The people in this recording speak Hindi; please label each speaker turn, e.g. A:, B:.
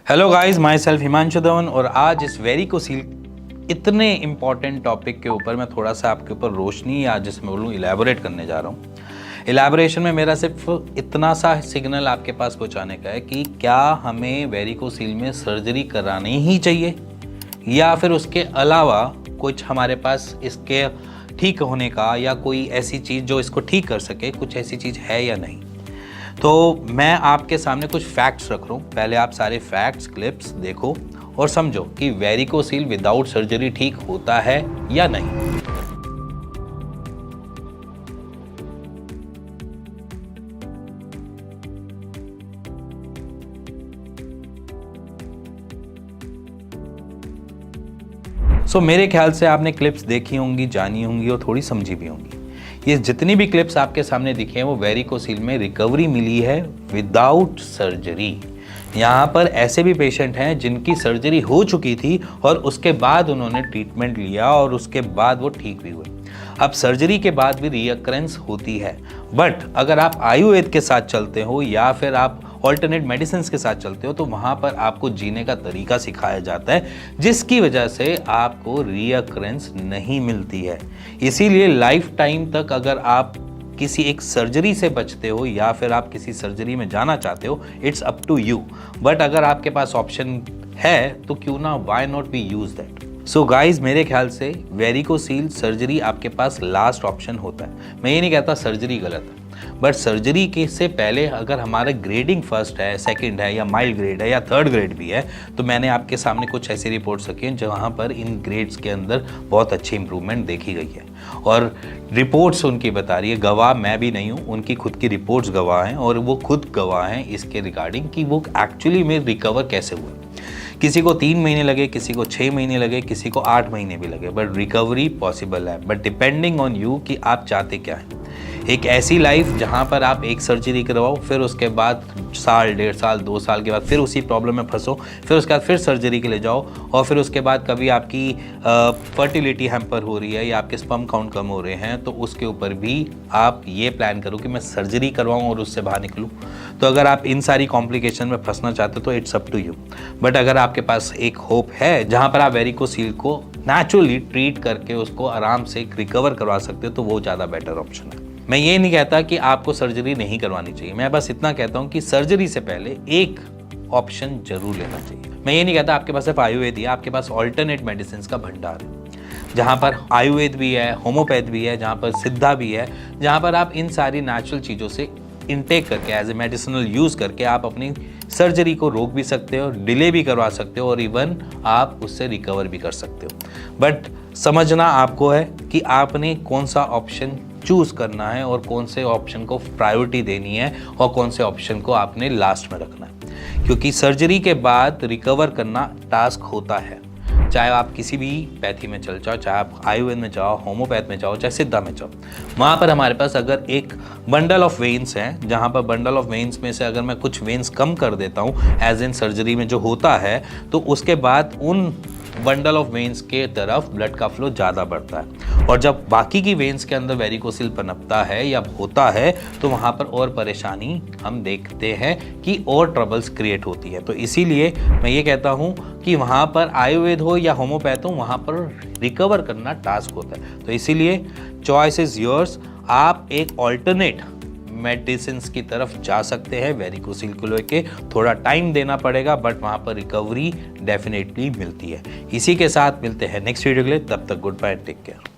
A: Hello guys, my self Himanshu Dhawan और आज इस वेरिकोसील इतने इम्पॉर्टेंट टॉपिक के ऊपर मैं थोड़ा सा आपके ऊपर रोशनी या जिसमें बोलूँ इलेबोरेट करने जा रहा हूँ। इलेबोरेशन में मेरा सिर्फ इतना सा सिग्नल आपके पास पहुँचाने का है कि क्या हमें वेरिकोसील में सर्जरी करानी ही चाहिए या फिर उसके अलावा कुछ हमारे पास इसके ठीक होने का या कोई ऐसी चीज़ जो इसको ठीक कर सके, कुछ ऐसी चीज़ है या नहीं। तो मैं आपके सामने कुछ फैक्ट्स रख रहा हूँ। पहले आप सारे फैक्ट्स क्लिप्स देखो और समझो कि वेरिकोसील विदाउट सर्जरी ठीक होता है या नहीं। मेरे ख्याल से आपने क्लिप्स देखी होंगी, जानी होंगी और थोड़ी समझी भी होंगी। ये जितनी भी क्लिप्स आपके सामने दिखे हैं वो वेरिकोसील में रिकवरी मिली है विदाउट सर्जरी। यहाँ पर ऐसे भी पेशेंट हैं जिनकी सर्जरी हो चुकी थी और उसके बाद उन्होंने ट्रीटमेंट लिया और उसके बाद वो ठीक भी हुए। अब सर्जरी के बाद भी रीअकरेंस होती है, बट अगर आप आयुर्वेद के साथ चलते हो या फिर आप ऑल्टरनेट मेडिसिन के साथ चलते हो तो वहाँ पर आपको जीने का तरीका सिखाया जाता है, जिसकी वजह से आपको रीअकरेंस नहीं मिलती है। इसीलिए लाइफ टाइम तक अगर आप किसी एक सर्जरी से बचते हो या फिर आप किसी सर्जरी में जाना चाहते हो, it's up to you. But अगर आपके पास ऑप्शन है तो क्यों ना, why not we use that. So guys, मेरे ख्याल से वेरिकोसील सर्जरी आपके पास लास्ट ऑप्शन होता है। मैं ये नहीं कहता सर्जरी गलत है, बट सर्जरी के से पहले अगर हमारा ग्रेडिंग फर्स्ट है, सेकंड है या माइल्ड ग्रेड है या थर्ड ग्रेड भी है, तो मैंने आपके सामने कुछ ऐसी रिपोर्ट्स रखी हैं जहाँ पर इन ग्रेड्स के अंदर बहुत अच्छी इंप्रूवमेंट देखी गई है और रिपोर्ट्स उनकी बता रही है। गवाह मैं भी नहीं हूँ, उनकी खुद की रिपोर्ट्स गवाह हैं और वो खुद गवाह हैं इसके रिगार्डिंग कि वो एक्चुअली में रिकवर कैसे हुए। किसी को 3 महीने लगे, किसी को 6 महीने लगे, किसी को 8 महीने भी लगे, बट रिकवरी पॉसिबल है। बट डिपेंडिंग ऑन यू कि आप चाहते क्या हैं। एक ऐसी लाइफ जहाँ पर आप एक सर्जरी करवाओ, फिर उसके बाद साल, 1.5 साल, 2 साल के बाद फिर उसी प्रॉब्लम में फंसो, फिर उसके बाद फिर सर्जरी के लिए जाओ और फिर उसके बाद कभी आपकी फर्टिलिटी हैम्पर हो रही है या आपके स्पर्म काउंट कम हो रहे हैं, तो उसके ऊपर भी आप ये प्लान करो कि मैं सर्जरी करवाऊँ और उससे बाहर निकलूँ। तो अगर आप इन सारी कॉम्प्लिकेशन में फंसना चाहते हो तो it's up to you. But अगर आपके पास एक होप है जहाँ पर आप वेरिकोसील को नेचुरली ट्रीट करके उसको आराम से रिकवर करवा सकते हो, तो वो ज़्यादा बेटर ऑप्शन है। मैं ये नहीं कहता कि आपको सर्जरी नहीं करवानी चाहिए, मैं बस इतना कहता हूँ कि सर्जरी से पहले एक ऑप्शन जरूर लेना चाहिए। मैं ये नहीं कहता आपके पास सिर्फ आयुर्वेद ही है, आपके पास ऑल्टरनेट मेडिसिन का भंडार है, जहाँ पर आयुर्वेद भी है, होम्योपैथ भी है, जहाँ पर सिद्धा भी है, जहाँ पर आप इन सारी नेचुरल चीज़ों से इनटेक करके एज ए मेडिसिनल यूज़ करके आप अपनी सर्जरी को रोक भी सकते हो, डिले भी करवा सकते हो और इवन आप उससे रिकवर भी कर सकते हो। बट समझना आपको है कि आपने कौन सा ऑप्शन चूज़ करना है और कौन से ऑप्शन को प्रायोरिटी देनी है और कौन से ऑप्शन को आपने लास्ट में रखना है, क्योंकि सर्जरी के बाद रिकवर करना टास्क होता है। चाहे आप किसी भी पैथी में चल जाओ, चाहे आप आयुर्वेद में जाओ, होम्योपैथ में जाओ, चाहे सिद्धा में जाओ, वहाँ पर हमारे पास अगर एक बंडल ऑफ वेन्स हैं, जहाँ पर बंडल ऑफ वेन्स में से अगर मैं कुछ वेन्स कम कर देता हूँ एज इन सर्जरी में जो होता है, तो उसके बाद उन बंडल ऑफ वेन्स के तरफ ब्लड का फ्लो ज़्यादा बढ़ता है और जब बाकी की वेन्स के अंदर वेरिकोसील पनपता है या होता है तो वहाँ पर और परेशानी हम देखते हैं कि और ट्रबल्स क्रिएट होती है। तो इसीलिए मैं ये कहता हूँ कि वहाँ पर आयुर्वेद हो या होम्योपैथ हो, वहाँ पर रिकवर करना टास्क होता है। तो इसीलिए चॉइस इज़ योर्स। आप एक ऑल्टरनेट मेडिसिन की तरफ जा सकते हैं। वेरिकोसील को लेके थोड़ा टाइम देना पड़ेगा, बट वहाँ पर रिकवरी डेफिनेटली मिलती है। इसी के साथ मिलते हैं नेक्स्ट वीडियो के लिए, तब तक गुड बाय, टेक केयर।